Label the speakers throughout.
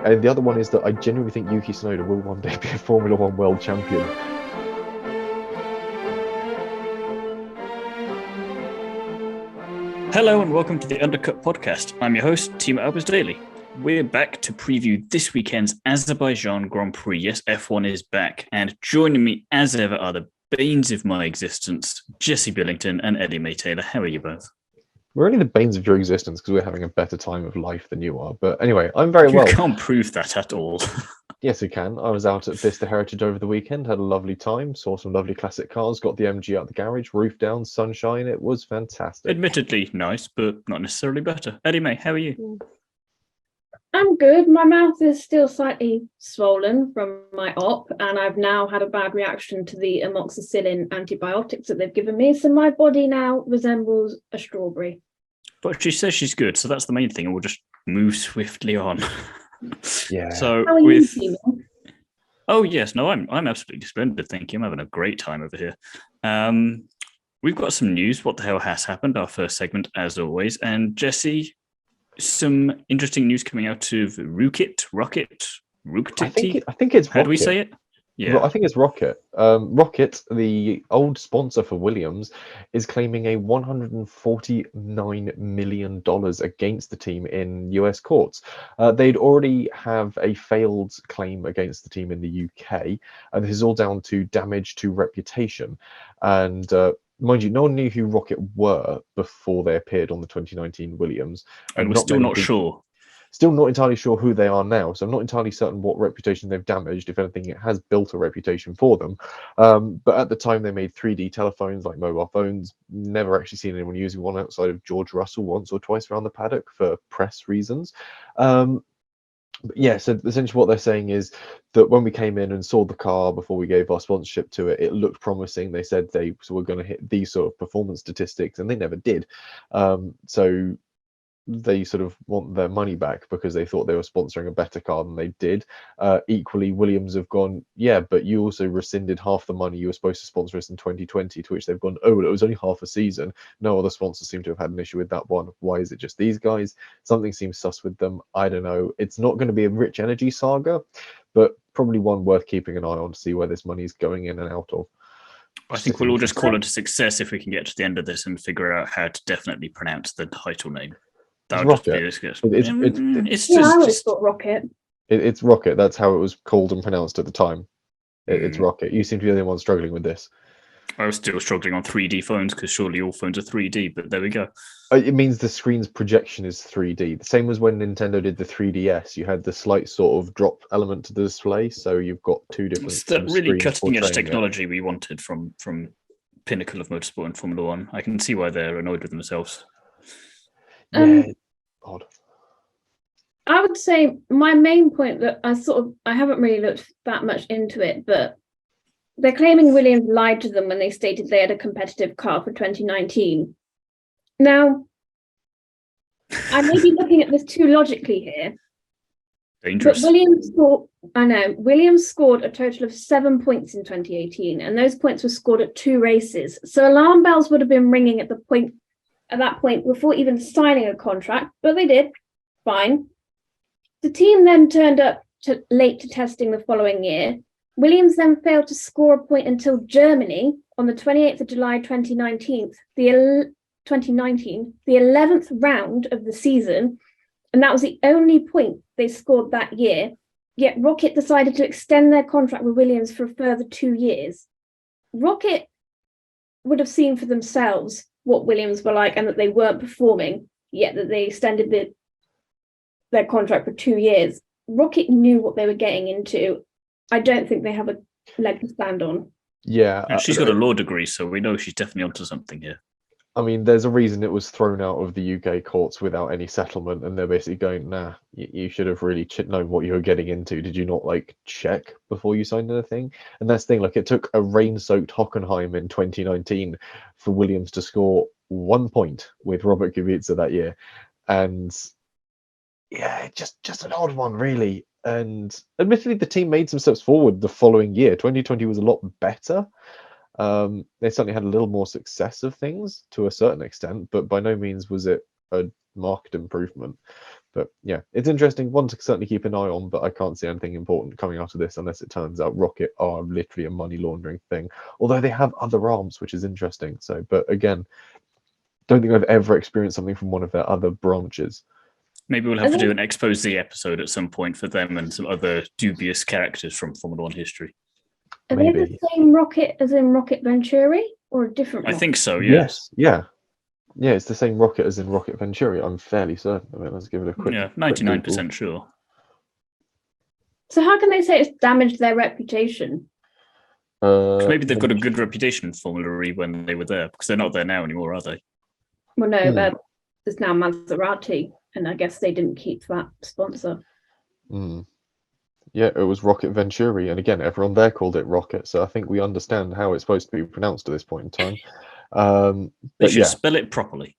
Speaker 1: And the other one is that I genuinely think Yuki Tsunoda will one day be a Formula One world champion.
Speaker 2: Hello and welcome to the Undercut podcast. I'm your host, Thiemo Daily. We're back to preview this weekend's Azerbaijan Grand Prix. Yes, F1 is back. And joining me as ever are the banes of my existence, Jesse Billington and Ellie-May Taylor. How are you both?
Speaker 1: We're only the banes of your existence because we're having a better time of life than you are. But anyway, I'm very well.
Speaker 2: You can't prove that at all.
Speaker 1: Yes, we can. I was out at Vista Heritage over the weekend, had a lovely time, saw some lovely classic cars, got the MG out the garage, roof down, sunshine. It was fantastic.
Speaker 2: Admittedly nice, but not necessarily better. Ellie-May, how are you?
Speaker 3: I'm good. My mouth is still slightly swollen from my op, and I've now had a bad reaction to the amoxicillin antibiotics that they've given me. So my body now resembles a strawberry.
Speaker 2: But she says she's good, so that's the main thing, and we'll just move swiftly on.
Speaker 1: Yeah.
Speaker 2: So
Speaker 3: How are you feeling?
Speaker 2: Oh yes, no, I'm absolutely splendid. Thank you. I'm having a great time over here. We've got some news. What the hell has happened? Our first segment, as always. And Jesse, some interesting news coming out of ROKiT.
Speaker 1: I think it's
Speaker 2: How do we
Speaker 1: ROKiT.
Speaker 2: say it? Yeah,
Speaker 1: I think it's ROKiT. ROKiT, the old sponsor for Williams, is claiming a $149 million against the team in US courts. They'd already have a failed claim against the team in the UK, and this is all down to damage to reputation. And mind you, no one knew who ROKiT were before they appeared on the 2019 Williams.
Speaker 2: and we're still not sure.
Speaker 1: Still not entirely sure who they are now, so I'm not entirely certain what reputation they've damaged. If anything, it has built a reputation for them. But at the time, they made 3D telephones, like mobile phones. Never actually seen anyone using one outside of George Russell once or twice around the paddock for press reasons. But yeah, so essentially what they're saying is that when we came in and saw the car before we gave our sponsorship to it, it looked promising. They said they were going to hit these sort of performance statistics, and they never did. So they sort of want their money back because they thought they were sponsoring a better car than they did. Equally, Williams have gone, yeah, but you also rescinded half the money you were supposed to sponsor us in 2020, to which they've gone, oh, well, it was only half a season. No other sponsors seem to have had an issue with that one. Why is it just these guys? Something seems sus with them. I don't know. It's not going to be a rich energy saga, but probably one worth keeping an eye on to see where this money is going in and out of.
Speaker 2: I think we'll all just call it a success if we can get to the end of this and figure out how to definitely pronounce the title name. That would just be a success.
Speaker 3: I always thought ROKiT.
Speaker 1: It's ROKiT. That's how it was called and pronounced at the time. It's ROKiT. You seem to be the only one struggling with this.
Speaker 2: I was still struggling on 3D phones because surely all phones are 3D, but there we go.
Speaker 1: It means the screen's projection is 3D. The same as when Nintendo did the 3DS. You had the slight sort of drop element to the display, so you've got two different.
Speaker 2: It's that really cutting-edge technology we wanted from pinnacle of motorsport and Formula One. I can see why they're annoyed with themselves.
Speaker 1: Yeah, odd.
Speaker 3: I would say my main point that I haven't really looked that much into it, but they're claiming Williams lied to them when they stated they had a competitive car for 2019. Now, I may be looking at this too logically here.
Speaker 2: Dangerous.
Speaker 3: But Williams scored a total of 7 points in 2018, and those points were scored at 2 races. So alarm bells would have been ringing at that point before even signing a contract, but they did. Fine. The team then turned up late to testing the following year. Williams then failed to score a point until Germany on the 28th of July 2019, the 11th round of the season, and that was the only point they scored that year. Yet ROKiT decided to extend their contract with Williams for a further 2 years. ROKiT would have seen for themselves what Williams were like and that they weren't performing, yet that they extended their contract for 2 years. ROKiT knew what they were getting into. I don't think they have a leg to stand on.
Speaker 1: Yeah.
Speaker 2: And she's got a law degree, so we know she's definitely onto something here.
Speaker 1: I mean, there's a reason it was thrown out of the UK courts without any settlement, and they're basically going, nah, you should have really known what you were getting into. Did you not, check before you signed anything? And that's the thing, it took a rain-soaked Hockenheim in 2019 for Williams to score 1 point with Robert Kubica that year. And yeah, just an odd one, really. And admittedly, the team made some steps forward the following year. 2020 was a lot better. They certainly had a little more success of things to a certain extent, but by no means was it a marked improvement. But yeah, it's interesting. One to certainly keep an eye on, but I can't see anything important coming out of this unless it turns out ROKiT are literally a money laundering thing. Although they have other arms, which is interesting. So, but again, don't think I've ever experienced something from one of their other branches.
Speaker 2: Maybe we'll have to do an expose episode at some point for them and some other dubious characters from Formula One history.
Speaker 3: Are they the same ROKiT as in ROKiT Venturi, or a different?
Speaker 2: I think so. Yes.
Speaker 1: Yeah. Yeah, it's the same ROKiT as in ROKiT Venturi. I'm fairly certain of it. Let's give it a quick.
Speaker 2: Yeah, 99% sure.
Speaker 3: So how can they say it's damaged their reputation?
Speaker 2: Maybe they've got a good reputation in Formula E when they were there, because they're not there now anymore, are they?
Speaker 3: Well, no, there's now Maserati, and I guess they didn't keep that sponsor.
Speaker 1: Yeah, it was ROKiT Venturi, and again, everyone there called it ROKiT, so I think we understand how it's supposed to be pronounced at this point in time.
Speaker 2: They should spell it properly.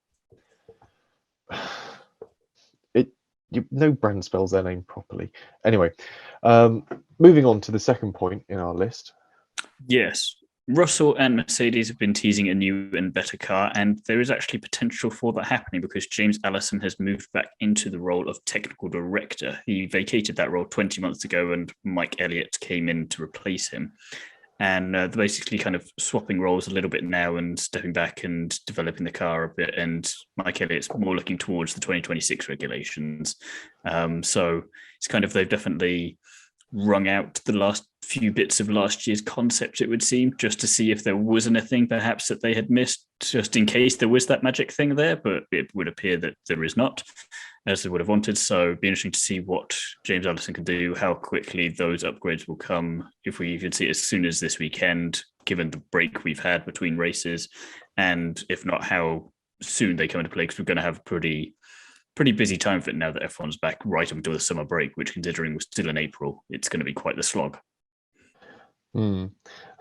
Speaker 1: No brand spells their name properly. Anyway, moving on to the second point in our list.
Speaker 2: Yes. Russell and Mercedes have been teasing a new and better car, and there is actually potential for that happening because James Allison has moved back into the role of technical director. He vacated that role 20 months ago, and Mike Elliott came in to replace him. And they're basically kind of swapping roles a little bit now and stepping back and developing the car a bit. And Mike Elliott's more looking towards the 2026 regulations. So it's kind of, they've definitely wrung out the last few bits of last year's concept, it would seem, just to see if there was anything perhaps that they had missed, just in case there was that magic thing there. But it would appear that there is not, as they would have wanted. So it'd be interesting to see what James Allison can do, how quickly those upgrades will come, if we even see it as soon as this weekend, given the break we've had between races, and if not, how soon they come into play, because we're going to have a pretty busy time for it now that F1's back right up until the summer break, which, considering we're still in April, it's going to be quite the slog.
Speaker 1: I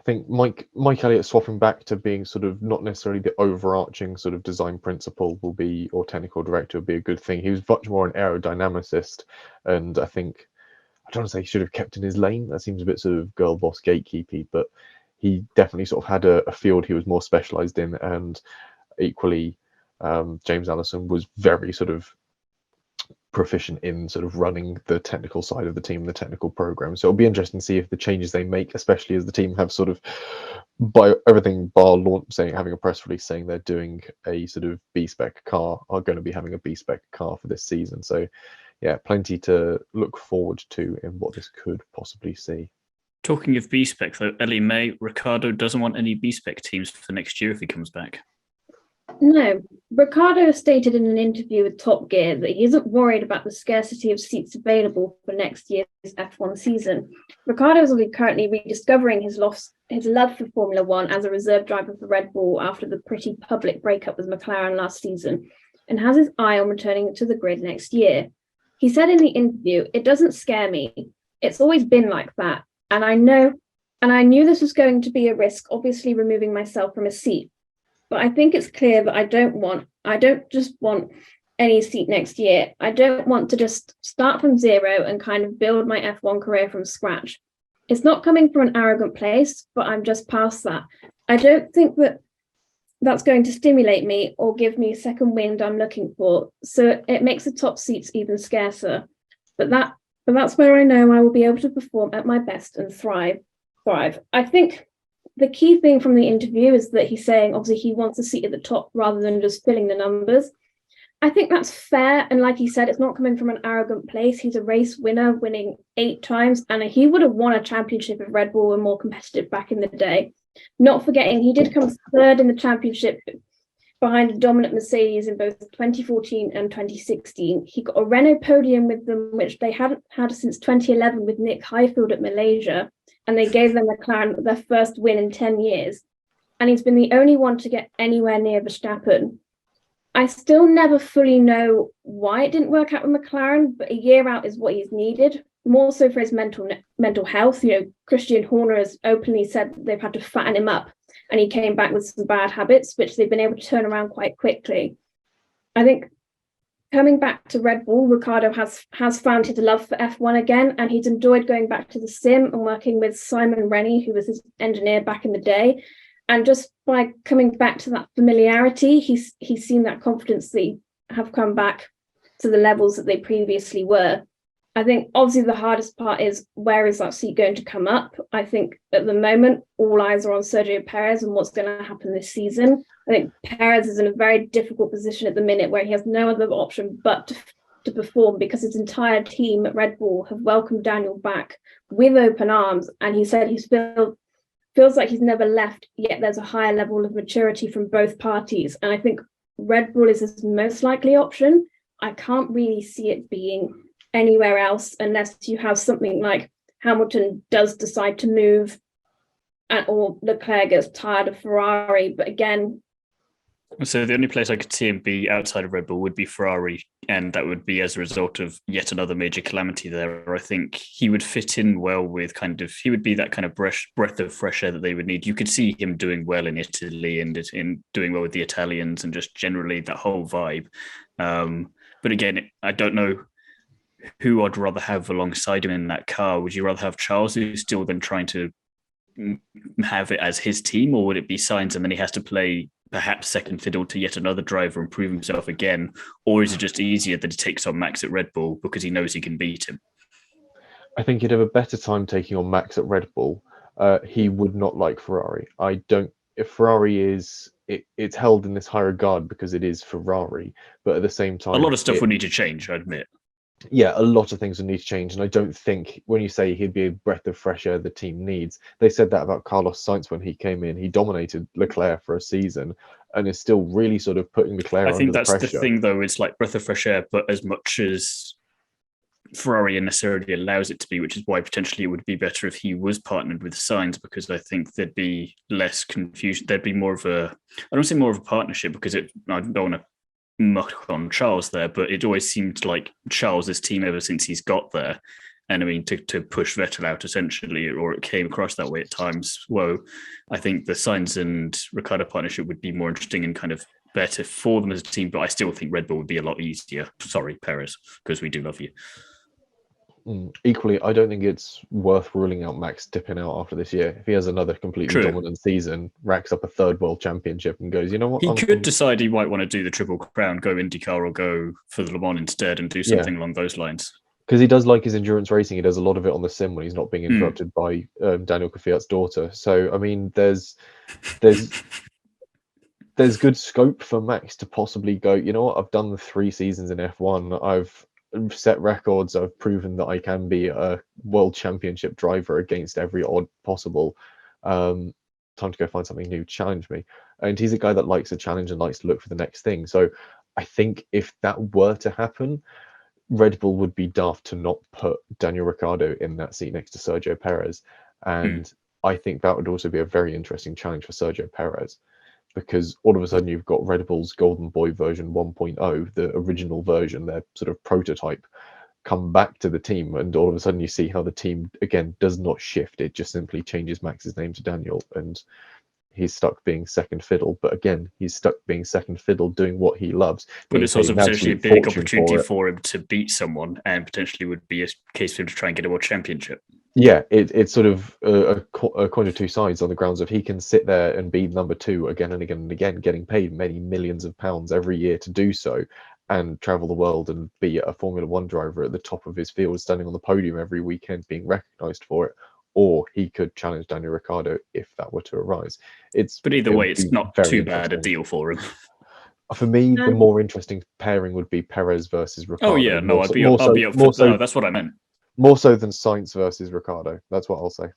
Speaker 1: think Mike Elliott swapping back to being sort of not necessarily the overarching sort of design principal will be, or technical director will be a good thing. He was much more an aerodynamicist, and I think, I don't want to say he should have kept in his lane. That seems a bit sort of girl boss gatekeepy, but he definitely sort of had a field he was more specialized in, and equally James Allison was very sort of proficient in sort of running the technical side of the team, the technical program. So it'll be interesting to see if the changes they make, especially as the team have sort of, by everything bar launch, having a press release saying they're doing a sort of B-Spec car, are going to be having a B-Spec car for this season. So yeah, plenty to look forward to in what this could possibly see.
Speaker 2: Talking of B-Spec though, Ellie-May, Ricciardo doesn't want any B-Spec teams for next year if he comes back.
Speaker 3: No, Ricciardo stated in an interview with Top Gear that he isn't worried about the scarcity of seats available for next year's F1 season. Ricciardo is currently rediscovering his love for Formula One as a reserve driver for Red Bull after the pretty public breakup with McLaren last season, and has his eye on returning to the grid next year. He said in the interview, "It doesn't scare me. It's always been like that, and I knew this was going to be a risk, obviously removing myself from a seat. But I think it's clear that I don't just want any seat next year. I don't want to just start from zero and kind of build my F1 career from scratch. It's not coming from an arrogant place, but I'm just past that. I don't think that's going to stimulate me or give me a second wind I'm looking for. So it makes the top seats even scarcer. But that's where I know I will be able to perform at my best and thrive. I think the key thing from the interview is that he's saying, obviously, he wants a seat at the top rather than just filling the numbers. I think that's fair. And like he said, it's not coming from an arrogant place. He's a race winner, winning 8 times. And he would have won a championship if Red Bull were more competitive back in the day. Not forgetting, he did come third in the championship behind a dominant Mercedes in both 2014 and 2016. He got a Renault podium with them, which they hadn't had since 2011 with Nick Heidfeld at Malaysia. And they gave them McLaren their first win in 10 years. And he's been the only one to get anywhere near Verstappen. I still never fully know why it didn't work out with McLaren, but a year out is what he's needed, more so for his mental health. You know, Christian Horner has openly said that they've had to fatten him up, and he came back with some bad habits, which they've been able to turn around quite quickly. I think coming back to Red Bull, Ricciardo has found his love for F1 again, and he's enjoyed going back to the sim and working with Simon Rennie, who was his engineer back in the day. And just by coming back to that familiarity, he's seen that confidence have come back. to the levels that they previously were. I think obviously the hardest part is where is that seat going to come up? I think at the moment, all eyes are on Sergio Perez and what's going to happen this season. I think Perez is in a very difficult position at the minute where he has no other option but to perform, because his entire team at Red Bull have welcomed Daniel back with open arms. And he said he feels like he's never left, yet there's a higher level of maturity from both parties. And I think Red Bull is his most likely option. I can't really see it being anywhere else unless you have something like Hamilton does decide to move or Leclerc gets tired of Ferrari. But again,
Speaker 2: so the only place I could see him be outside of Red Bull would be Ferrari, and that would be as a result of yet another major calamity there. I think he would fit in well with he would be that kind of breath of fresh air that they would need. You could see him doing well in Italy and in doing well with the Italians and just generally that whole vibe. But again, I don't know who I'd rather have alongside him in that car. Would you rather have Charles, who's still then trying to have it as his team, or would it be Sainz and then he has to play perhaps second fiddle to yet another driver and prove himself again? Or is it just easier that he takes on Max at Red Bull because he knows he can beat him?
Speaker 1: I think he'd have a better time taking on Max at Red Bull. He would not like Ferrari. If Ferrari is, it's held in this high regard because it is Ferrari, but at the same time,
Speaker 2: a lot of stuff would need to change, I admit.
Speaker 1: Yeah, a lot of things would need to change, and I don't think when you say he'd be a breath of fresh air the team needs, they said that about Carlos Sainz when he came in. He dominated Leclerc for a season and is still really sort of putting Leclerc under the pressure. I think that's the thing,
Speaker 2: though. It's like breath of fresh air, but as much as Ferrari necessarily allows it to be, which is why potentially it would be better if he was partnered with Sainz, because I think there'd be less confusion. There'd be more of I don't say more of a partnership, because I don't want to muck on Charles there, but it always seemed like Charles' team ever since he's got there. And I mean, to push Vettel out essentially, or it came across that way at times. Well, I think the Sainz and Ricciardo partnership would be more interesting and kind of better for them as a team, but I still think Red Bull would be a lot easier. Sorry, Perez, because we do love you.
Speaker 1: Equally, I don't think it's worth ruling out Max dipping out after this year. If he has another completely dominant season, racks up a third world championship and goes, you know what?
Speaker 2: He could decide he might want to do the Triple Crown, go IndyCar or go for the Le Mans instead and do something along those lines.
Speaker 1: Because he does like his endurance racing. He does a lot of it on the sim when he's not being interrupted by Daniel Kvyat's daughter. So, I mean, there's good scope for Max to possibly go, you know what? I've done the 3 seasons in F1. I've set records. I've proven that I can be a world championship driver against every odd possible. Time to go find something new, challenge me. And he's a guy that likes a challenge and likes to look for the next thing. So I think if that were to happen, Red Bull would be daft to not put Daniel Ricciardo in that seat next to Sergio Perez. And I think that would also be a very interesting challenge for Sergio Perez, because all of a sudden you've got Red Bull's Golden Boy version 1.0, the original version, their sort of prototype, come back to the team. And all of a sudden you see how the team, again, does not shift. It just simply changes Max's name to Daniel. And he's stuck being second fiddle. But again, he's stuck being second fiddle doing what he loves.
Speaker 2: But it's also potentially a big opportunity for him to beat someone, and potentially would be a case for him to try and get a world championship.
Speaker 1: Yeah, it's sort of a coin of two sides, on the grounds of he can sit there and be number 2 again and again and again, getting paid many millions of pounds every year to do so, and travel the world and be a Formula 1 driver at the top of his field, standing on the podium every weekend, being recognised for it. Or he could challenge Daniel Ricciardo if that were to arise.
Speaker 2: But either way, it's not too bad a deal for him.
Speaker 1: For me, the more interesting pairing would be Perez versus Ricciardo.
Speaker 2: Oh yeah, no, I'd be up for that. No, that's what I meant.
Speaker 1: More so than Sainz versus Ricciardo. That's what I'll say.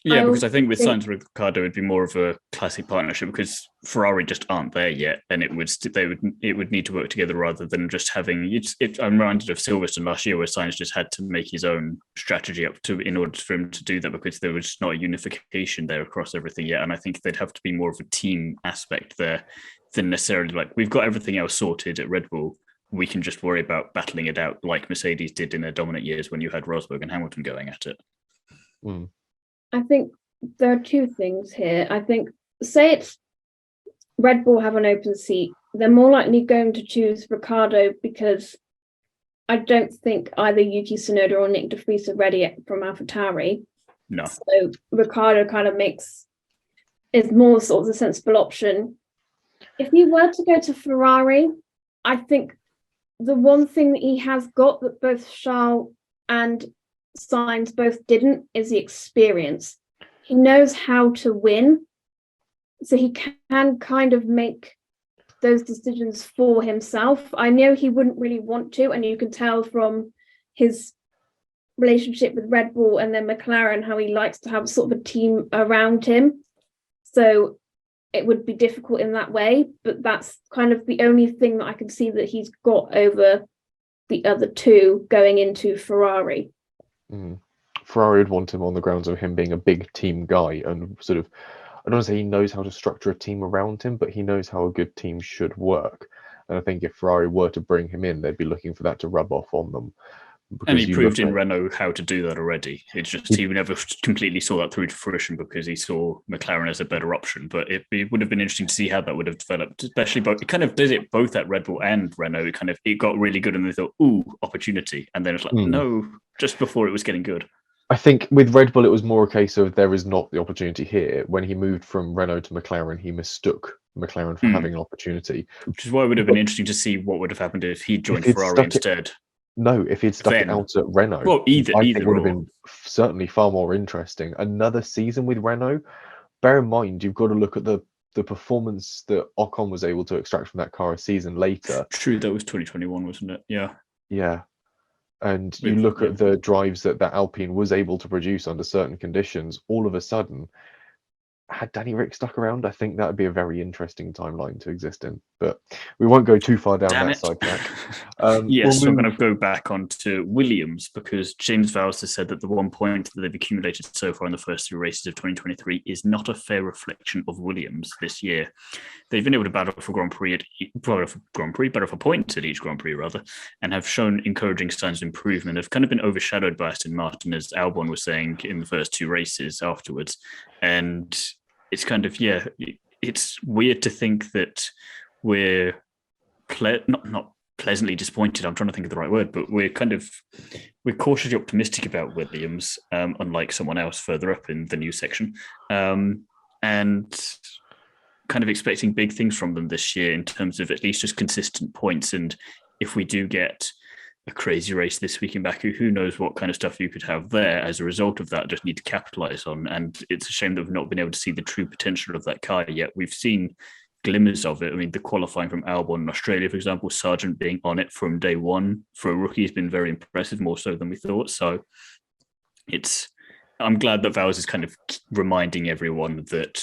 Speaker 2: Yeah, because I think with Sainz and Ricciardo, it'd be more of a classic partnership, because Ferrari just aren't there yet, and it would need to work together rather than just having. I'm reminded of Silverstone last year, where Sainz just had to make his own strategy in order for him to do that, because there was just not a unification there across everything yet. And I think there'd have to be more of a team aspect there than necessarily like, we've got everything else sorted at Red Bull, we can just worry about battling it out like Mercedes did in their dominant years when you had Rosberg and Hamilton going at it.
Speaker 3: I think there are 2 things here. I think, say it's Red Bull have an open seat, they're more likely going to choose Ricciardo, because I don't think either Yuki Tsunoda or Nick de Vries are ready from AlphaTauri.
Speaker 2: No.
Speaker 3: So Ricciardo kind of is more sort of the sensible option. If you were to go to Ferrari, I think the one thing that he has got that both Charles and Sainz both didn't is the experience. He knows how to win, so he can kind of make those decisions for himself. I know he wouldn't really want to, and you can tell from his relationship with Red Bull and then McLaren how he likes to have sort of a team around him. So it would be difficult in that way, but that's kind of the only thing that I can see that he's got over the other two going into Ferrari.
Speaker 1: Ferrari would want him on the grounds of him being a big team guy and sort of, I don't want to say he knows how to structure a team around him, but he knows how a good team should work. And I think if Ferrari were to bring him in, they'd be looking for that to rub off on them.
Speaker 2: And he proved in Renault how to do that already. It's just he never completely saw that through to fruition because he saw McLaren as a better option. But it would have been interesting to see how that would have developed, especially both. It kind of did it both at Red Bull and Renault. It got really good and they thought, ooh, opportunity. And then it's like, no, just before it was getting good.
Speaker 1: I think with Red Bull, it was more a case of there is not the opportunity here. When he moved from Renault to McLaren, he mistook McLaren for having an opportunity.
Speaker 2: Which is why it would have been interesting to see what would have happened if he joined Ferrari instead.
Speaker 1: No, if he'd stuck it out at Renault,
Speaker 2: well,
Speaker 1: I think it would have been certainly far more interesting. Another season with Renault. Bear in mind, you've got to look at the performance that Ocon was able to extract from that car a season later.
Speaker 2: True, that was 2021, wasn't it? Yeah.
Speaker 1: Yeah. And you look at the drives that Alpine was able to produce under certain conditions, all of a sudden, had Danny Rick stuck around, I think that would be a very interesting timeline to exist in. But we won't go too far down that side track.
Speaker 2: Yes, I'm going to go back onto Williams because James Vowles has said that the 1 point that they've accumulated so far in the first 3 races of 2023 is not a fair reflection of Williams this year. They've been able to battle for points at each Grand Prix rather, and have shown encouraging signs of improvement. Have kind of been overshadowed by Aston Martin, as Albon was saying in the first 2 races afterwards, and it's kind of, it's weird to think that we're not pleasantly disappointed. I'm trying to think of the right word, but we're cautiously optimistic about Williams, unlike someone else further up in the news section, and kind of expecting big things from them this year in terms of at least just consistent points. And if we do get a crazy race this week in Baku, who knows what kind of stuff you could have there as a result of that, just need to capitalize on. And it's a shame that we've not been able to see the true potential of that car yet. We've seen glimmers of it. I mean, the qualifying from Albon in Australia, for example, Sargent being on it from day one for a rookie has been very impressive, more so than we thought. So I'm glad that Vowles is kind of reminding everyone that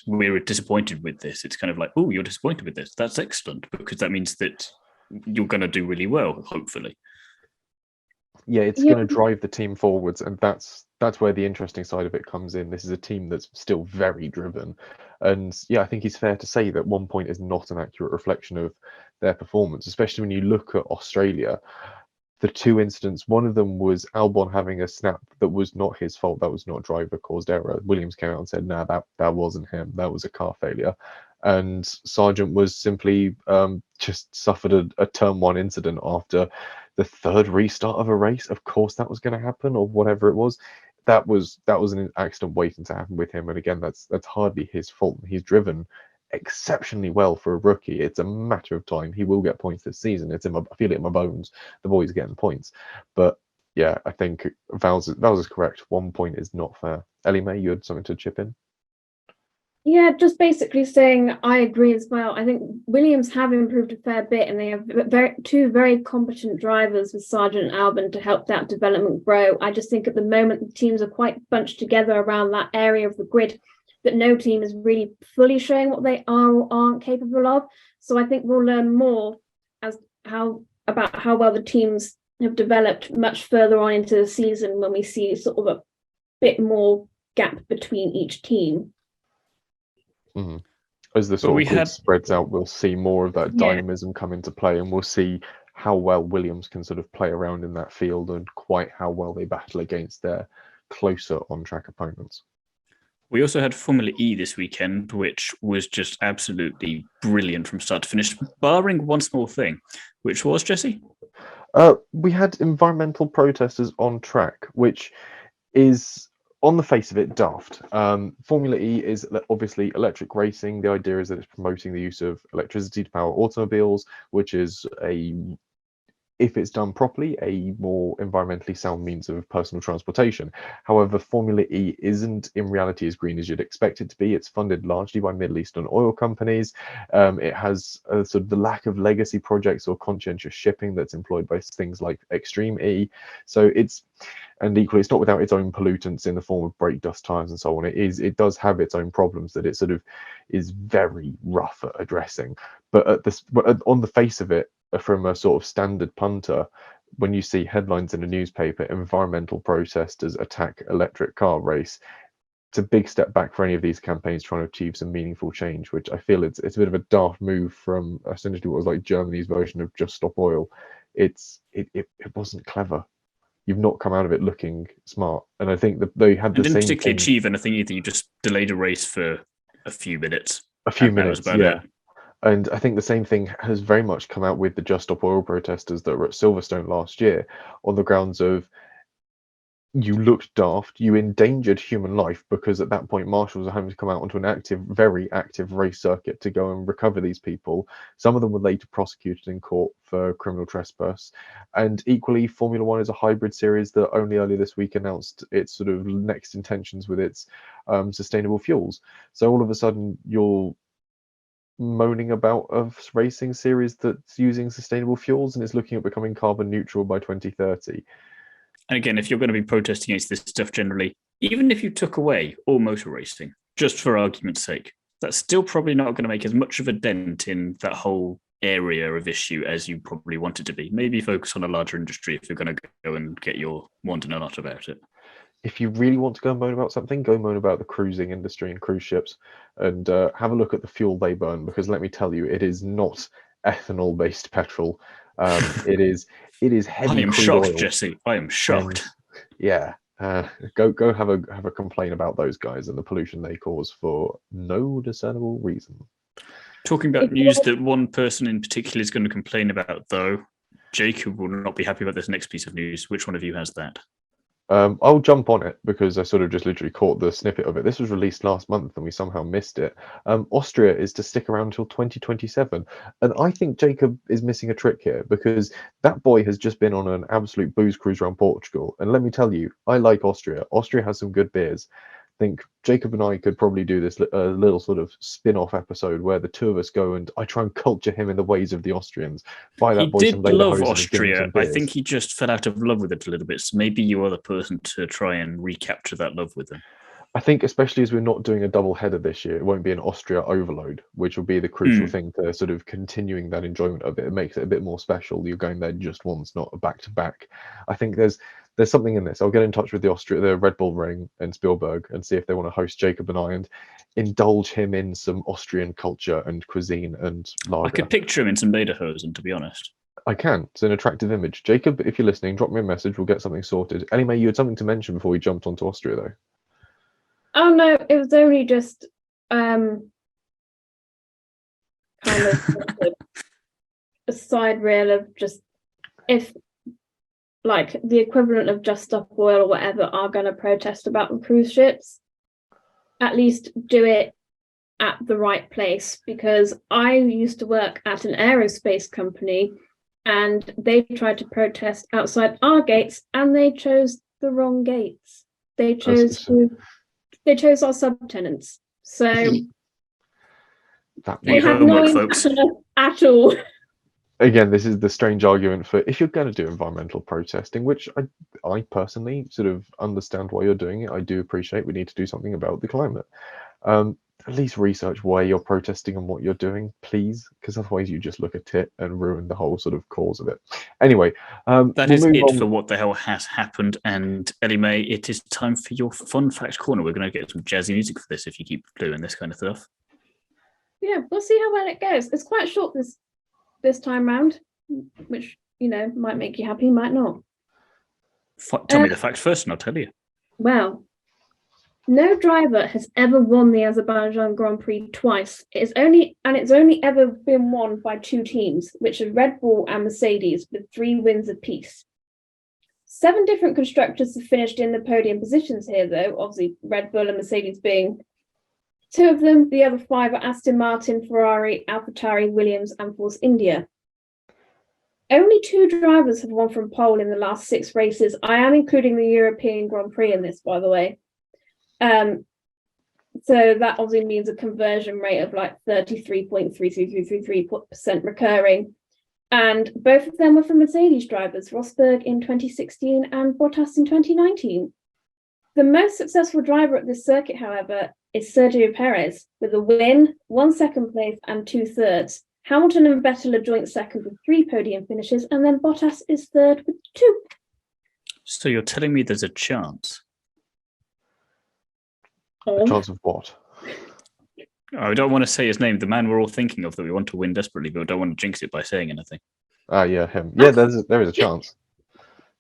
Speaker 2: we're disappointed with this. It's kind of like, oh, you're disappointed with this. That's excellent, because that means that you're going to do really well, hopefully.
Speaker 1: Yeah, it's going to drive the team forwards, and that's where the interesting side of it comes in. This is a team that's still very driven, and I think it's fair to say that 1 point is not an accurate reflection of their performance, especially when you look at Australia. The 2 incidents, one of them was Albon having a snap that was not his fault, that was not driver-caused error. Williams came out and said, no, that wasn't him, that was a car failure. And Sargent was simply just suffered a turn 1 incident after the 3rd restart of a race. Of course that was going to happen, or whatever it was. That was an accident waiting to happen with him. And again, that's hardly his fault. He's driven exceptionally well for a rookie. It's a matter of time. He will get points this season. I feel it in my bones. The boy's getting points. But yeah, I think Vowles is correct. 1 point is not fair. Ellie-May, you had something to chip in?
Speaker 3: Yeah, just basically saying I agree as well. I think Williams have improved a fair bit, and they have two very competent drivers with Sargent and Albon to help that development grow. I just think at the moment the teams are quite bunched together around that area of the grid that no team is really fully showing what they are or aren't capable of. So I think we'll learn more about how well the teams have developed much further on into the season, when we see sort of a bit more gap between each team.
Speaker 1: Mm-hmm. As the sort of grid spreads out, we'll see more of that dynamism come into play, and we'll see how well Williams can sort of play around in that field, and quite how well they battle against their closer on-track opponents.
Speaker 2: We also had Formula E this weekend, which was just absolutely brilliant from start to finish, barring one small thing, which was, Jesse?
Speaker 1: We had environmental protesters on track, which is on the face of it, daft. Formula E is obviously electric racing. The idea is that it's promoting the use of electricity to power automobiles, which is if it's done properly, a more environmentally sound means of personal transportation. However, Formula E isn't in reality as green as you'd expect it to be. It's funded largely by Middle Eastern oil companies. It has sort of the lack of legacy projects or conscientious shipping that's employed by things like Extreme E. So and equally, it's not without its own pollutants in the form of brake dust, tires, and so on. It does have its own problems that it sort of is very rough at addressing. But on the face of it, from a sort of standard punter, when you see headlines in a newspaper, environmental protesters attack electric car race, it's a big step back for any of these campaigns trying to achieve some meaningful change, which I feel it's a bit of a daft move from essentially what was like Germany's version of Just Stop Oil. It wasn't clever. You've not come out of it looking smart, and I think that they had the
Speaker 2: didn't
Speaker 1: same
Speaker 2: particularly
Speaker 1: thing.
Speaker 2: achieve anything either. You just delayed a race for a few minutes.
Speaker 1: That was about it. And I think the same thing has very much come out with the Just Stop Oil protesters that were at Silverstone last year, on the grounds of you looked daft, you endangered human life, because at that point marshals are having to come out onto an very active race circuit to go and recover these people. Some of them were later prosecuted in court for criminal trespass. And equally, Formula One is a hybrid series that only earlier this week announced its sort of next intentions with its sustainable fuels. So all of a sudden you're moaning about a racing series that's using sustainable fuels and is looking at becoming carbon neutral by 2030.
Speaker 2: And again, if you're going to be protesting against this stuff generally, even if you took away all motor racing, just for argument's sake, that's still probably not going to make as much of a dent in that whole area of issue as you probably want it to be. Maybe focus on a larger industry if you're going to go and get your wanting a lot about it.
Speaker 1: If you really want to go and moan about something, go moan about the cruising industry and cruise ships, and have a look at the fuel they burn, because let me tell you, it is not ethanol-based petrol. It is heavy.
Speaker 2: I am
Speaker 1: crude
Speaker 2: shocked,
Speaker 1: oil.
Speaker 2: Jesse. I am shocked.
Speaker 1: Go have a complain about those guys and the pollution they cause for no discernible reason.
Speaker 2: Talking about news that one person in particular is going to complain about, though, Jacob will not be happy about this next piece of news. Which one of you has that?
Speaker 1: I'll jump on it because I sort of just literally caught the snippet of it. This was released last month and we somehow missed it. Austria is to stick around until 2027. And I think Jacob is missing a trick here, because that boy has just been on an absolute booze cruise around Portugal. And let me tell you, I like Austria. Austria has some good beers. I think Jacob and I could probably do this little sort of spin-off episode where the two of us go and I try and culture him in the ways of the Austrians. Buy that boy some lederhosen. He did love Austria.
Speaker 2: I think he just fell out of love with it a little bit. So maybe you are the person to try and recapture that love with him.
Speaker 1: I think especially as we're not doing a double header this year, it won't be an Austria overload, which will be the crucial thing to sort of continuing that enjoyment of it. It makes it a bit more special. You're going there just once, not a back-to-back. I think there's something in this. I'll get in touch with the Red Bull Ring and Spielberg and see if they want to host Jacob and I and indulge him in some Austrian culture and cuisine and lager.
Speaker 2: I could picture him in some lederhosen, to be honest.
Speaker 1: I can. It's an attractive image. Jacob, if you're listening, drop me a message. We'll get something sorted. Ellie-May, you had something to mention before we jumped onto Austria, though.
Speaker 3: Oh no, it was only just kind of a side reel of just if like the equivalent of Just Stop Oil or whatever are going to protest about the cruise ships, at least do it at the right place, because I used to work at an aerospace company and they tried to protest outside our gates and they chose the wrong gates. They chose our subtenants. So they have no impact at all.
Speaker 1: Again, this is the strange argument for if you're going to do environmental protesting, which I personally sort of understand why you're doing it. I do appreciate we need to do something about the climate. At least research why you're protesting and what you're doing, please, because otherwise you just look at it and ruin the whole sort of cause of it. Anyway,
Speaker 2: that is it for what the hell has happened. And Ellie-May, it is time for your fun fact corner. We're going to get some jazzy music for this if you keep doing this kind of stuff.
Speaker 3: Yeah, we'll see how well it goes. It's quite short this time round, which might make you happy, might not. Tell
Speaker 2: me the facts first, and I'll tell you.
Speaker 3: Well, no driver has ever won the Azerbaijan Grand Prix twice. It's only ever been won by two teams, which are Red Bull and Mercedes, with 3 wins apiece. 7 different constructors have finished in the podium positions here, though. Obviously, Red Bull and Mercedes being 2 of them. The other 5 are Aston Martin, Ferrari, AlphaTauri, Williams, and Force India. Only 2 drivers have won from pole in the last 6 races. I am including the European Grand Prix in this, by the way. So that obviously means a conversion rate of like 33.3333% recurring. And both of them were from Mercedes drivers, Rosberg in 2016 and Bottas in 2019. The most successful driver at this circuit, however, is Sergio Perez, with a win, 1 second place, and 2 thirds. Hamilton and Vettel are joint second with 3 podium finishes, and then Bottas is third with 2.
Speaker 2: So you're telling me there's a chance?
Speaker 1: A chance of what?
Speaker 2: I don't want to say his name, the man we're all thinking of that we want to win desperately, but we don't want to jinx it by saying anything.
Speaker 1: Yeah, him. Yeah, there is a chance.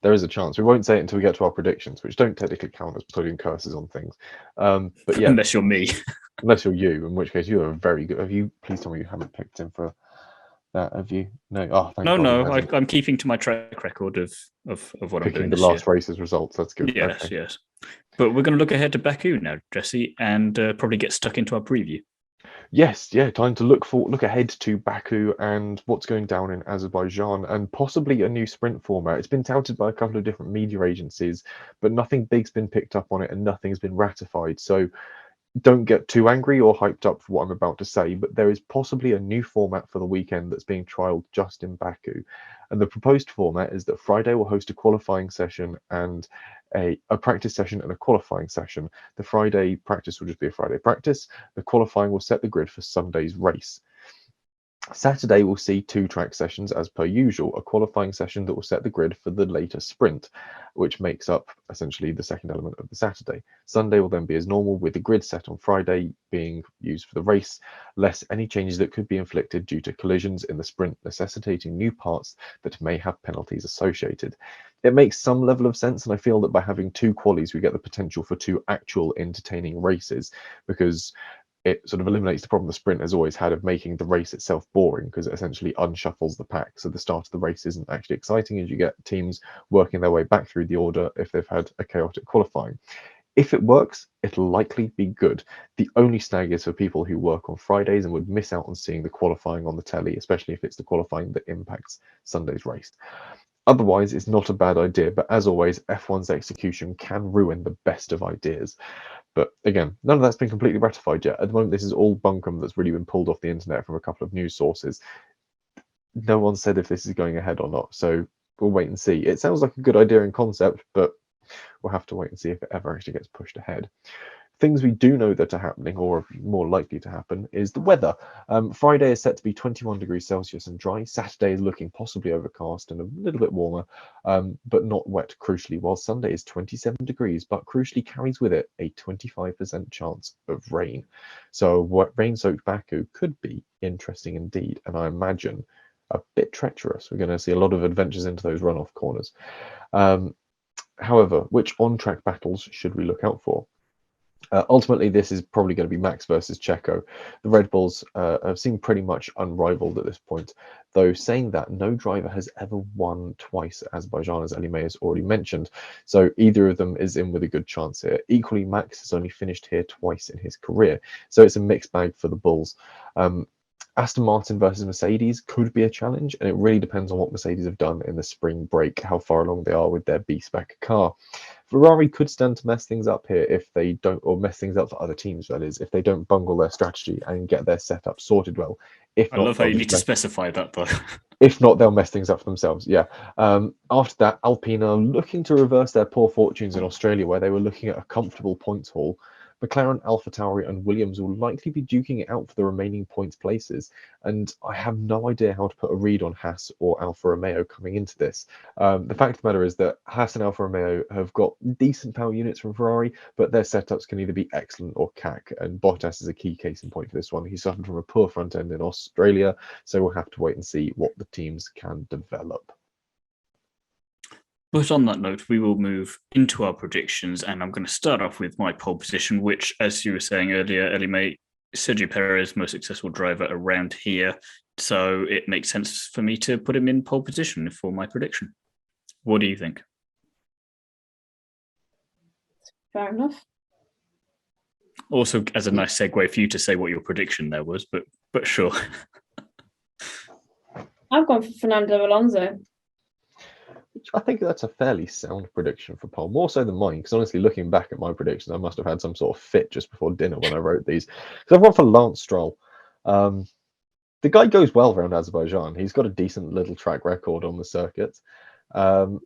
Speaker 1: There is a chance. We won't say it until we get to our predictions, which don't technically count as putting curses on things. But yeah,
Speaker 2: Unless you're me.
Speaker 1: Unless you're you, in which case you are very good. Have you? Please tell me you haven't picked him for that. Have you? No. Oh, thank God.
Speaker 2: No. I'm keeping to my track record of what I'm doing
Speaker 1: the
Speaker 2: this
Speaker 1: last
Speaker 2: year.
Speaker 1: race's results. That's good.
Speaker 2: Yes,
Speaker 1: okay.
Speaker 2: yes. But we're going to look ahead to Baku now, Jesse, and probably get stuck into our preview.
Speaker 1: Yes, yeah. Time to look ahead to Baku and what's going down in Azerbaijan, and possibly a new sprint format. It's been touted by a couple of different media agencies, but nothing big's been picked up on it, and nothing's been ratified. So don't get too angry or hyped up for what I'm about to say, but there is possibly a new format for the weekend that's being trialed just in Baku. And the proposed format is that Friday will host a qualifying session and a practice session and a qualifying session. The Friday practice will just be a Friday practice. The qualifying will set the grid for Sunday's race. Saturday will see 2 track sessions as per usual, a qualifying session that will set the grid for the later sprint, which makes up essentially the second element of the Saturday. Sunday will then be as normal, with the grid set on Friday being used for the race, less any changes that could be inflicted due to collisions in the sprint necessitating new parts that may have penalties associated. It makes some level of sense, and I feel that by having 2 qualies we get the potential for 2 actual entertaining races, because it sort of eliminates the problem the sprint has always had of making the race itself boring, because it essentially unshuffles the pack. So the start of the race isn't actually exciting, as you get teams working their way back through the order if they've had a chaotic qualifying. If it works, it'll likely be good. The only snag is for people who work on Fridays and would miss out on seeing the qualifying on the telly, especially if it's the qualifying that impacts Sunday's race. Otherwise, it's not a bad idea, but as always, F1's execution can ruin the best of ideas. But again, none of that's been completely ratified yet. At the moment, this is all bunkum that's really been pulled off the internet from a couple of news sources. No one said if this is going ahead or not, so we'll wait and see. It sounds like a good idea in concept, but we'll have to wait and see if it ever actually gets pushed ahead. Things we do know that are happening, or are more likely to happen, is the weather. Friday is set to be 21 degrees Celsius and dry. Saturday is looking possibly overcast and a little bit warmer, but not wet, crucially, while Sunday is 27 degrees, but crucially carries with it a 25% chance of rain. So what rain-soaked Baku could be interesting indeed, and I imagine a bit treacherous. We're going to see a lot of adventures into those runoff corners. However, which on-track battles should we look out for? Ultimately, this is probably going to be Max versus Checo. The Red Bulls have seemed pretty much unrivaled at this point, though saying that, no driver has ever won twice at Azerbaijan, as Ellie-May has already mentioned, so either of them is in with a good chance here. Equally, Max has only finished here twice in his career, so it's a mixed bag for the Bulls. Aston Martin versus Mercedes could be a challenge, and it really depends on what Mercedes have done in the spring break, how far along they are with their B-Spec car. Ferrari could stand to mess things up here if they don't, or mess things up for other teams, that is, if they don't bungle their strategy and get their setup sorted well.
Speaker 2: I love how you need to specify that, though.
Speaker 1: If not, they'll mess things up for themselves, yeah. After that, Alpine are looking to reverse their poor fortunes in Australia, where they were looking at a comfortable points haul. McLaren, AlphaTauri and Williams will likely be duking it out for the remaining points places, and I have no idea how to put a read on Haas or Alfa Romeo coming into this. The fact of the matter is that Haas and Alfa Romeo have got decent power units from Ferrari, but their setups can either be excellent or cack, and Bottas is a key case in point for this one. He suffered from a poor front end in Australia, so we'll have to wait and see what the teams can develop.
Speaker 2: But on that note, we will move into our predictions, and I'm going to start off with my pole position, which, as you were saying earlier, Ellie-May, Sergio Perez, most successful driver around here, so it makes sense for me to put him in pole position for my prediction. What do you think?
Speaker 3: Fair enough.
Speaker 2: Also, as a nice segue for you to say what your prediction there was, but sure.
Speaker 3: I've gone for Fernando Alonso.
Speaker 1: I think that's a fairly sound prediction for pole, more so than mine. Because honestly, looking back at my predictions, I must have had some sort of fit just before dinner when I wrote these. Because I've gone for Lance Stroll. The guy goes well around Azerbaijan. He's got a decent little track record on the circuit. And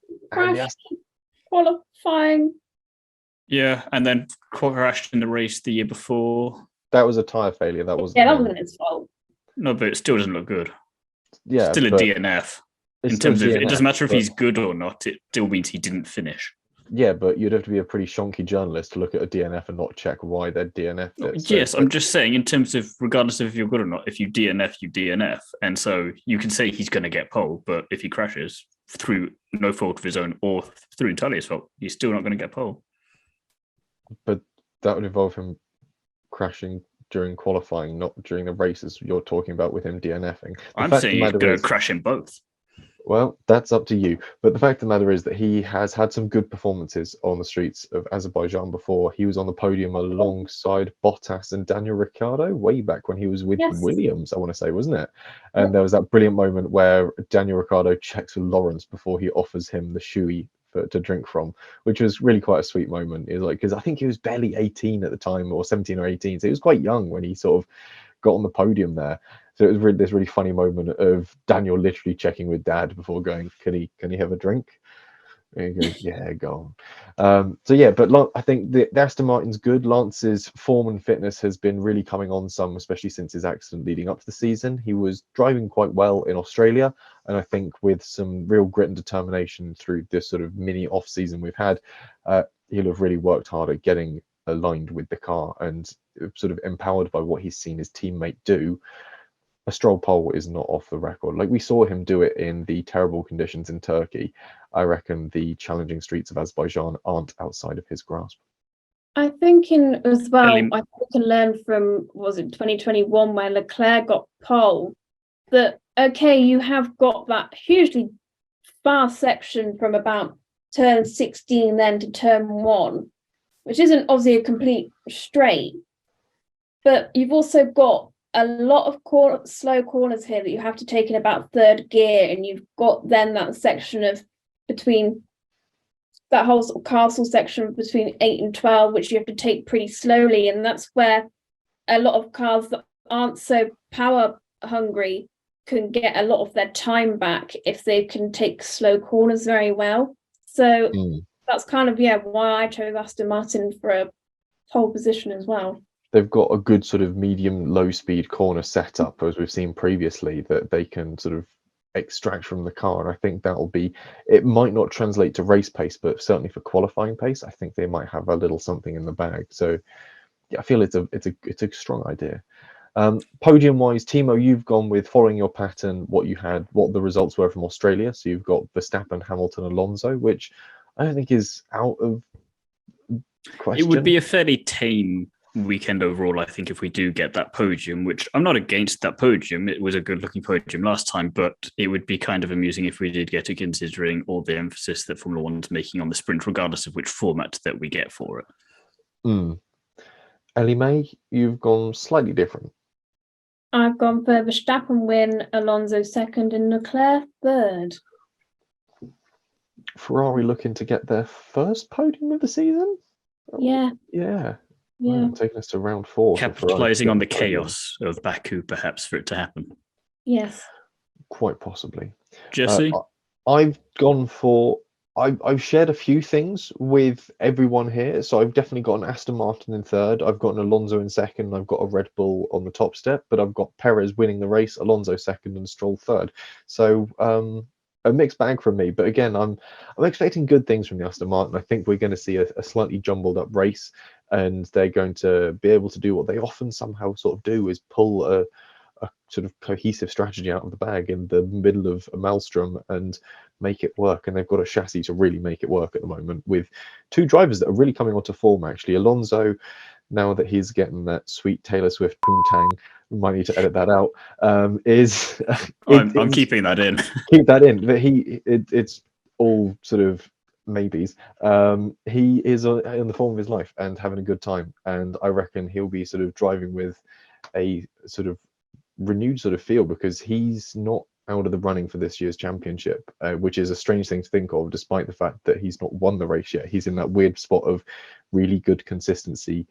Speaker 3: Qualifying.
Speaker 2: Yeah, and then crashed in the race the year before.
Speaker 1: That was a tyre failure. That wasn't.
Speaker 3: Yeah, that wasn't his fault.
Speaker 2: No, but it still doesn't look good.
Speaker 1: Yeah,
Speaker 2: still a DNF. In terms of, it doesn't matter if he's good or not. It still means he didn't finish.
Speaker 1: Yeah, but you'd have to be a pretty shonky journalist to look at a DNF and not check why they're DNF'd it. So,
Speaker 2: yes, I'm just saying, in terms of, regardless of if you're good or not, if you DNF, you DNF. And so you can say he's going to get pole, but if he crashes through no fault of his own or through entirely his fault, he's still not going to get pole.
Speaker 1: But that would involve him crashing during qualifying, not during the races you're talking about with him DNFing.
Speaker 2: I'm saying he's going to crash in both.
Speaker 1: Well, that's up to you. But the fact of the matter is that he has had some good performances on the streets of Azerbaijan before. He was on the podium alongside Bottas and Daniel Ricciardo way back when he was with Williams, I want to say, wasn't it? And there was that brilliant moment where Daniel Ricciardo checks with Lawrence before he offers him the shoey to drink from, which was really quite a sweet moment. It was like, because I think he was barely 18 at the time, or 17 or 18, so he was quite young when he sort of got on the podium there. So it was really this really funny moment of Daniel literally checking with Dad before going, can he have a drink? And he goes, yeah, go on. So yeah, but I think the Aston Martin's good. Lance's form and fitness has been really coming on some, especially since his accident leading up to the season. He was driving quite well in Australia, and I think with some real grit and determination through this sort of mini off season we've had, he'll have really worked hard at getting aligned with the car and sort of empowered by what he's seen his teammate do. A Stroll pole is not off the record. Like we saw him do it in the terrible conditions in Turkey. I reckon the challenging streets of Azerbaijan aren't outside of his grasp.
Speaker 3: I think as well, I think we can learn from, was it 2021 where Leclerc got pole, that, okay, you have got that hugely fast section from about turn 16 then to turn 1, which isn't obviously a complete straight, but you've also got a lot of slow corners here that you have to take in about third gear, and you've got then that section of between that whole sort of castle section between 8 and 12, which you have to take pretty slowly, and that's where a lot of cars that aren't so power hungry can get a lot of their time back if they can take slow corners very well. So that's kind of why I chose Aston Martin for a pole position as well.
Speaker 1: They've got a good sort of medium low speed corner setup, as we've seen previously, that they can sort of extract from the car, and I think it might not translate to race pace, but certainly for qualifying pace I think they might have a little something in the bag. So yeah, I feel it's a strong idea. Podium wise, Thiemo, you've gone with, following your pattern, what the results were from Australia. So you've got Verstappen, Hamilton, Alonso, which I don't think is out of question.
Speaker 2: It would be a fairly tame weekend overall, I think, if we do get that podium, which I'm not against that podium. It was a good looking podium last time, but it would be kind of amusing if we did get it, considering all the emphasis that Formula One's making on the sprint, regardless of which format that we get for it.
Speaker 1: Ellie-May, you've gone slightly different.
Speaker 3: I've gone for Verstappen win, Alonso second, and Leclerc third.
Speaker 1: Ferrari looking to get their first podium of the season?
Speaker 3: Yeah.
Speaker 1: Taking us to round 4.
Speaker 2: Capitalising on the chaos of Baku, perhaps, for it to happen.
Speaker 3: Yes.
Speaker 1: Quite possibly.
Speaker 2: Jesse?
Speaker 1: I've gone for... I've shared a few things with everyone here. So I've definitely got an Aston Martin in third. I've got an Alonso in second. I've got a Red Bull on the top step. But I've got Perez winning the race, Alonso second, and Stroll third. So... a mixed bag from me, but again, I'm expecting good things from the Aston Martin. I think we're going to see a slightly jumbled up race, and they're going to be able to do what they often somehow sort of do, is pull a sort of cohesive strategy out of the bag in the middle of a maelstrom and make it work. And they've got a chassis to really make it work at the moment, with two drivers that are really coming onto form. Actually, Alonso, now that he's getting that sweet Taylor Swift poontang, we might need to edit that out. I'm keeping that in. Keep that in. But it's all sort of maybes. He is in the form of his life and having a good time, and I reckon he'll be sort of driving with a sort of renewed sort of feel, because he's not out of the running for this year's championship, which is a strange thing to think of, despite the fact that he's not won the race yet. He's in that weird spot of really good consistency,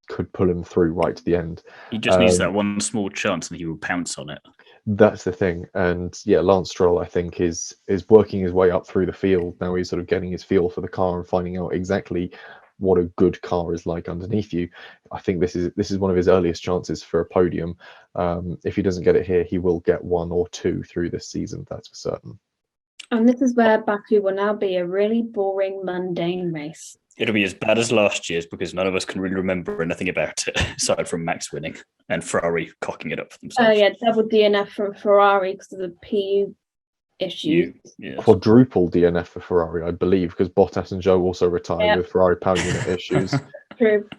Speaker 1: could pull him through right to the end.
Speaker 2: He just needs that one small chance and he will pounce on it.
Speaker 1: That's the thing. And yeah, Lance Stroll, I think, is working his way up through the field. Now he's sort of getting his feel for the car and finding out exactly what a good car is like underneath you. I think this is one of his earliest chances for a podium. If he doesn't get it here, he will get one or two through this season, that's for certain.
Speaker 3: And this is where Baku will now be a really boring, mundane race.
Speaker 2: It'll be as bad as last year's because none of us can really remember anything about it, aside from Max winning and Ferrari cocking it up for themselves.
Speaker 3: Oh yeah, double DNF from Ferrari because of the PU issue.
Speaker 2: Yes.
Speaker 1: Quadruple DNF for Ferrari, I believe, because Bottas and Zhou also retired with Ferrari power unit issues.
Speaker 3: True.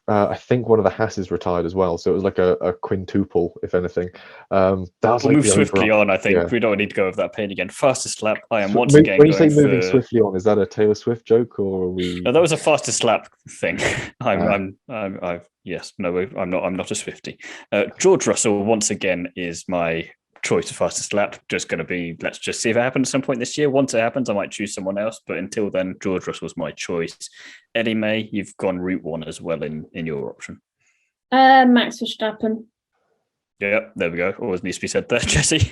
Speaker 1: I think one of the Haas's retired as well, so it was like a quintuple, if anything. That was
Speaker 2: We'll
Speaker 1: like
Speaker 2: move swiftly on, I think. We don't need to go over that pain again. Fastest lap, I am once again
Speaker 1: when you
Speaker 2: going
Speaker 1: say moving
Speaker 2: for...
Speaker 1: swiftly on, is that a Taylor Swift joke, or are we...
Speaker 2: No, that was a fastest lap thing. I'm not a Swiftie. George Russell, once again, is my choice of fastest lap. Just going to be, let's just see if it happens at some point this year. Once it happens, I might choose someone else, but until then, George Russell's my choice. Ellie-May, you've gone route one as well in your option.
Speaker 3: Max Verstappen.
Speaker 2: Yeah, there we go. Always needs to be said there, Jesse.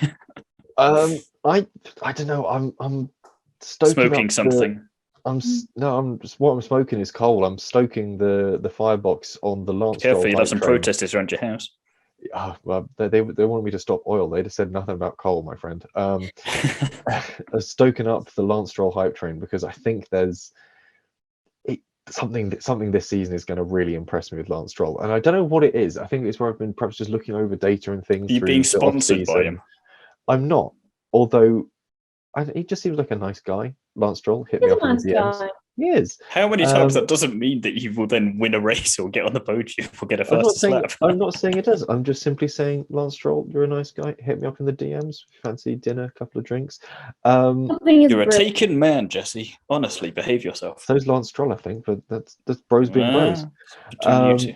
Speaker 1: I don't know. I'm
Speaker 2: smoking something.
Speaker 1: What I'm smoking is coal. I'm stoking the firebox on the Lance.
Speaker 2: Careful, you'll have some protesters around your house.
Speaker 1: Oh, well, they wanted me to stop oil. They just said nothing about coal, my friend. Stoking up the Lance Stroll hype train, because I think there's something this season is going to really impress me with Lance Stroll, and I don't know what it is. I think it's where I've been perhaps just looking over data and things.
Speaker 2: Are you being sponsored by him?
Speaker 1: I'm not, although he just seems like a nice guy. Lance Stroll, hit me up in the DMs. He is.
Speaker 2: How many times that doesn't mean that you will then win a race or get on the podium or get a fastest lap?
Speaker 1: I'm not saying it does. I'm just simply saying, Lance Stroll, you're a nice guy. Hit me up in the DMs. Fancy dinner, a couple of drinks.
Speaker 2: You're a taken man, Jesse. Honestly, behave yourself.
Speaker 1: So's Lance Stroll, I think, but that's bros being bros.
Speaker 2: Between you two.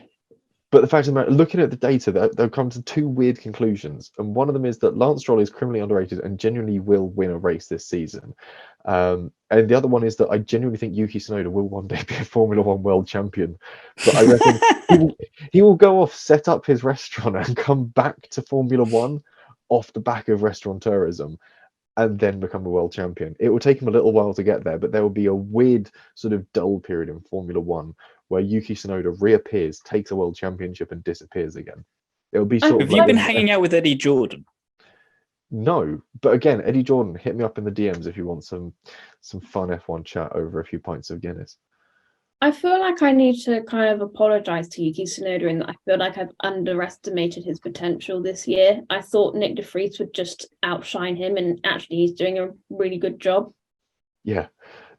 Speaker 1: But the fact of the matter, looking at the data, they'll come to two weird conclusions. And one of them is that Lance Stroll is criminally underrated and genuinely will win a race this season. And the other one is that I genuinely think Yuki Tsunoda will one day be a Formula One world champion. But I reckon he will go off, set up his restaurant and come back to Formula One off the back of restaurateurism and then become a world champion. It will take him a little while to get there, but there will be a weird sort of dull period in Formula One where Yuki Tsunoda reappears, takes a world championship, and disappears again. It will be sort of.
Speaker 2: Have you been hanging out with Eddie Jordan?
Speaker 1: No, but again, Eddie Jordan, hit me up in the DMs if you want some fun F1 chat over a few pints of Guinness.
Speaker 3: I feel like I need to kind of apologise to Yuki Tsunoda in that I feel like I've underestimated his potential this year. I thought Nick de Vries would just outshine him, and actually he's doing a really good job.
Speaker 1: Yeah,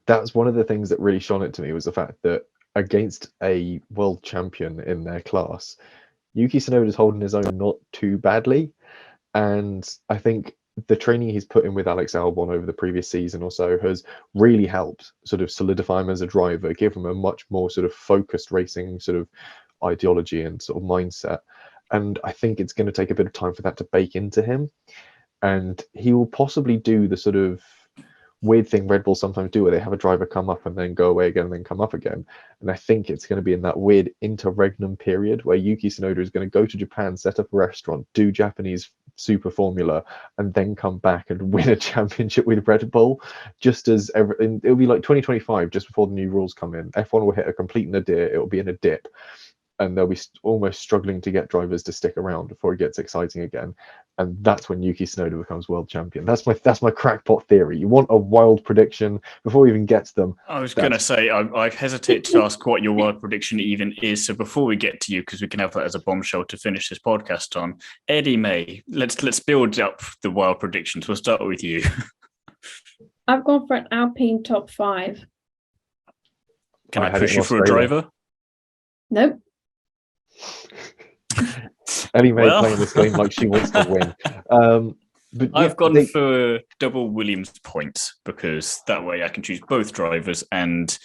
Speaker 1: that's one of the things that really shone it to me, was the fact that against a world champion in their class, Yuki Tsunoda is holding his own not too badly. And I think the training he's put in with Alex Albon over the previous season or so has really helped sort of solidify him as a driver, give him a much more sort of focused racing sort of ideology and sort of mindset. And I think it's going to take a bit of time for that to bake into him. And he will possibly do the sort of weird thing Red Bull sometimes do, where they have a driver come up and then go away again and then come up again. And I think it's going to be in that weird interregnum period where Yuki Tsunoda is going to go to Japan, set up a restaurant, do Japanese super formula, and then come back and win a championship with Red Bull. Just as it'll be like 2025, just before the new rules come in. F1 will hit a complete nadir. It will be in a dip, and they'll be almost struggling to get drivers to stick around before it gets exciting again. And that's when Yuki Tsunoda becomes world champion. That's my crackpot theory. You want a wild prediction before we even get to them.
Speaker 2: I was going to say, I hesitate to ask what your wild prediction even is. So before we get to you, because we can have that as a bombshell to finish this podcast on, Ellie-May, let's build up the wild predictions. We'll start with you.
Speaker 3: I've gone for an Alpine top 5.
Speaker 2: Can I push you for a driver?
Speaker 3: Nope.
Speaker 1: Ellie-May playing this game like she wants to win. But
Speaker 2: I've gone for double Williams points because that way I can choose both drivers, and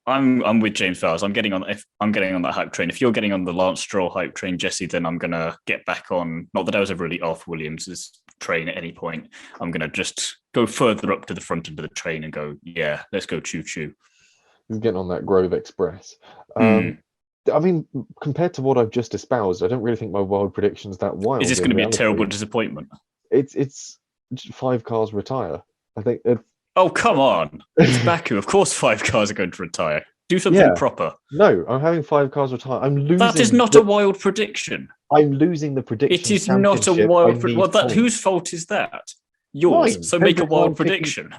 Speaker 2: I'm with James Vowles. I'm getting on that hype train. If you're getting on the Lance Stroll hype train, Jesse, then I'm gonna get back on. Not that I was ever really off Williams's train at any point. I'm gonna just go further up to the front end of the train and go, yeah, let's go choo choo.
Speaker 1: He's getting on that Grove Express. I mean, compared to what I've just espoused, I don't really think my wild prediction's that wild.
Speaker 2: Is this going to be a terrible disappointment?
Speaker 1: It's 5 cars retire. I think.
Speaker 2: Oh, come on! It's Baku. Of course, 5 cars are going to retire. Do something proper.
Speaker 1: No, I'm having 5 cars retire. I'm losing.
Speaker 2: That is not a wild prediction.
Speaker 1: I'm losing the prediction.
Speaker 2: It is not a wild prediction. Whose fault is that? Yours. Mine. So make a wild prediction.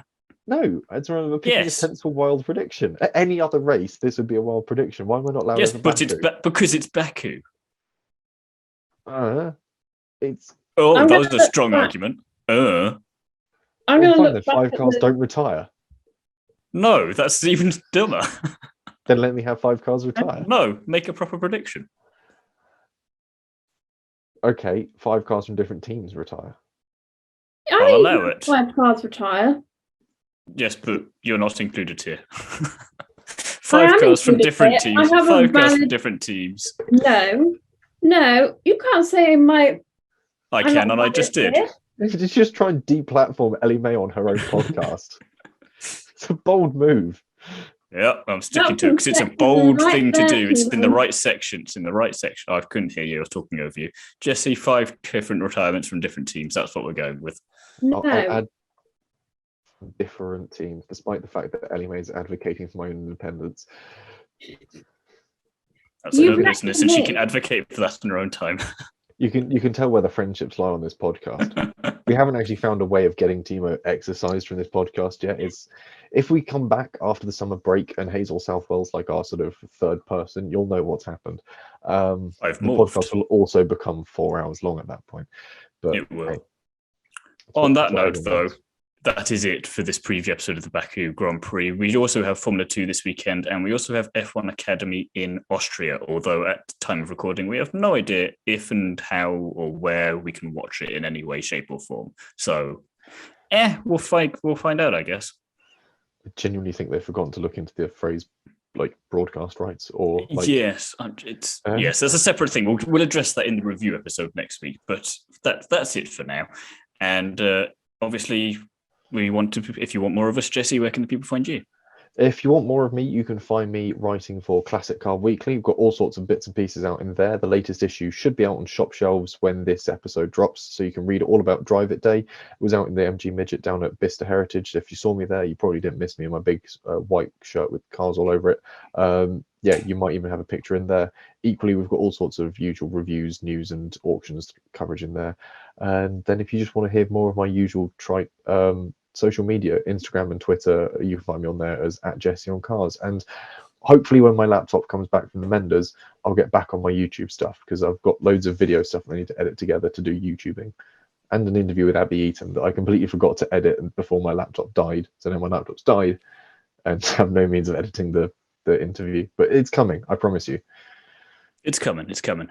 Speaker 1: No, it's a sensible wild prediction. At any other race, this would be a wild prediction. Why am I not allowed?
Speaker 2: Yes, but it's because it's Baku.
Speaker 1: It's.
Speaker 2: Oh, that was a strong argument.
Speaker 3: I'm going to look.
Speaker 1: 5 cars don't retire.
Speaker 2: No, that's even dumber.
Speaker 1: Then let me have 5 cars retire.
Speaker 2: No, make a proper prediction.
Speaker 1: Okay, 5 cars from different teams retire.
Speaker 2: I'll allow it.
Speaker 3: 5 cars retire.
Speaker 2: Yes, but you're not included here. 5 cars from different teams. 5 cars from different teams.
Speaker 3: No, you can't say my.
Speaker 2: I can, and I just did.
Speaker 1: You should just try and deplatform Ellie-May on her own podcast. It's a bold move.
Speaker 2: Yeah, I'm sticking to it because it's a bold thing to do. It's in the right section. It's in the right section. I couldn't hear you. I was talking over you. Jesse, 5 different retirements from different teams. That's what we're going with.
Speaker 3: No.
Speaker 1: I'll add different teams, despite the fact that Ellie-May is advocating for my own independence.
Speaker 2: That's her business, and she can advocate for that in her own time.
Speaker 1: You can tell where the friendships lie on this podcast. We haven't actually found a way of getting Thiemo exercised from this podcast yet. If we come back after the summer break and Hazel Southwell's like our sort of third person, you'll know what's happened. The podcast will also become 4 hours long at that point. But
Speaker 2: it will. Hey, on that note, though, that is it for this preview episode of the Baku Grand Prix. We also have Formula 2 this weekend, and we also have F1 Academy in Austria, although at the time of recording, we have no idea if and how or where we can watch it in any way, shape or form. So, we'll find out, I guess.
Speaker 1: I genuinely think they've forgotten to look into the phrase like broadcast rights or like...
Speaker 2: Yes, yes, that's a separate thing. We'll address that in the review episode next week, but that's it for now. And obviously... if you want more of us, Jesse, where can the people find you?
Speaker 1: If you want more of me, you can find me writing for Classic Car Weekly. We've got all sorts of bits and pieces out in there. The latest issue should be out on shop shelves when this episode drops, so you can read all about Drive It Day. It was out in the MG Midget down at Bicester Heritage. If you saw me there, you probably didn't miss me in my big white shirt with cars all over it. You might even have a picture in there. Equally, we've got all sorts of usual reviews, news and auctions coverage in there. And then if you just want to hear more of my usual social media, Instagram and Twitter, you can find me on there as @JesseOnCars. And hopefully when my laptop comes back from the menders, I'll get back on my YouTube stuff because I've got loads of video stuff I need to edit together to do YouTubing. And an interview with Abby Eaton that I completely forgot to edit before my laptop died. So now my laptop's died and I have no means of editing the interview. But it's coming, I promise you.
Speaker 2: It's coming.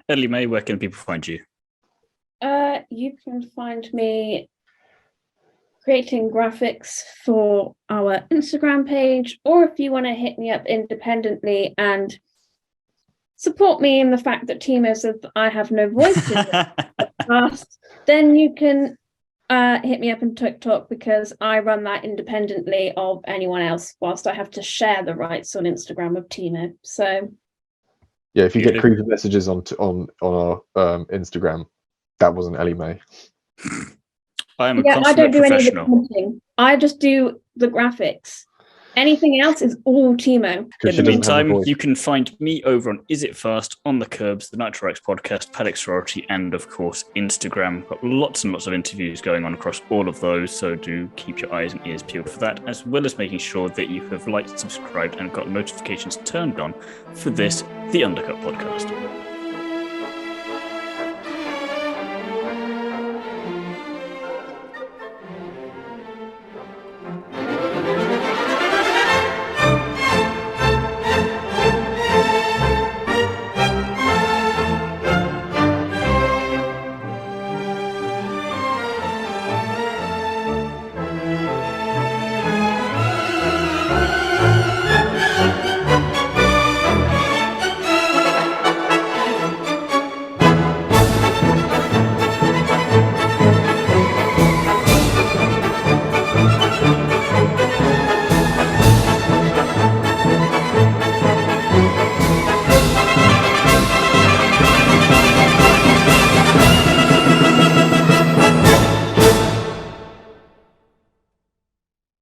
Speaker 2: Ellie-May, where can people find you?
Speaker 3: You can find me creating graphics for our Instagram page, or if you want to hit me up independently and support me in the fact that Thiemo says that I have no voice in the podcast, then you can hit me up on TikTok because I run that independently of anyone else, whilst I have to share the rights on Instagram of Thiemo. So
Speaker 1: yeah, if you get creepy messages on our Instagram, that wasn't Ellie-May.
Speaker 2: I am a consummate
Speaker 3: I don't do
Speaker 2: professional.
Speaker 3: any of the commenting. I just do the graphics. Anything else is all Thiemo.
Speaker 2: In the meantime, you can find me over on Is It Fast, On the Curbs, the Nitro X podcast, Paddock Sorority, and of course Instagram. Got lots and lots of interviews going on across all of those, so do keep your eyes and ears peeled for that, as well as making sure that you have liked, subscribed, and got notifications turned on for this, the Undercut podcast.